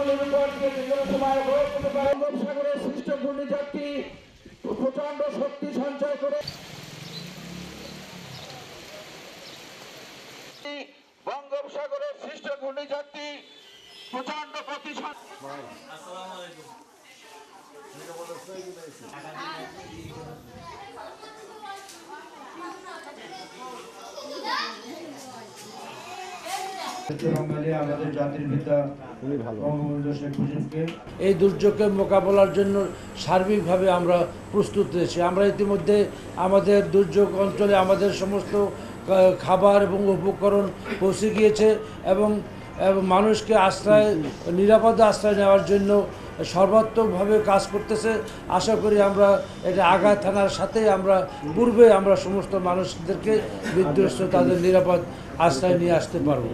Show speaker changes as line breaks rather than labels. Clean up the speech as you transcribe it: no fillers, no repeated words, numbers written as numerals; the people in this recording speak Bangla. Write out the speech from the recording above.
দ্বীপগুলির উপর দিয়ে যে কোনো সময় প্রয়োগ করতে পারে। বঙ্গোপসাগরের সৃষ্ট ঘূর্ণিঝড়টি প্রচন্ড শক্তি সঞ্চয় করে বঙ্গোপসাগরের সৃষ্ট ঘূর্ণিঝড়টি প্রচন্ড গতি
আমাদের জাতির পিতা বঙ্গবন্ধু শেখ মুজিবকে
এই দুর্যোগের মোকাবেলার জন্য সার্বিকভাবে আমরা প্রস্তুত রয়েছি। আমরা ইতিমধ্যে আমাদের দুর্যোগ অঞ্চলে আমাদের সমস্ত খাবার এবং উপকরণ পৌঁছে গিয়েছে এবং মানুষকে নিরাপদ আশ্রয় নেওয়ার জন্য সর্বাত্মকভাবে কাজ করতেছে। আশা করি আমরা এটা আঘাত থানার সাথে পূর্বে আমরা সমস্ত মানুষদেরকে বিধ্বস্ত তাদের নিরাপদ আশ্রয় নিয়ে আসতে পারব।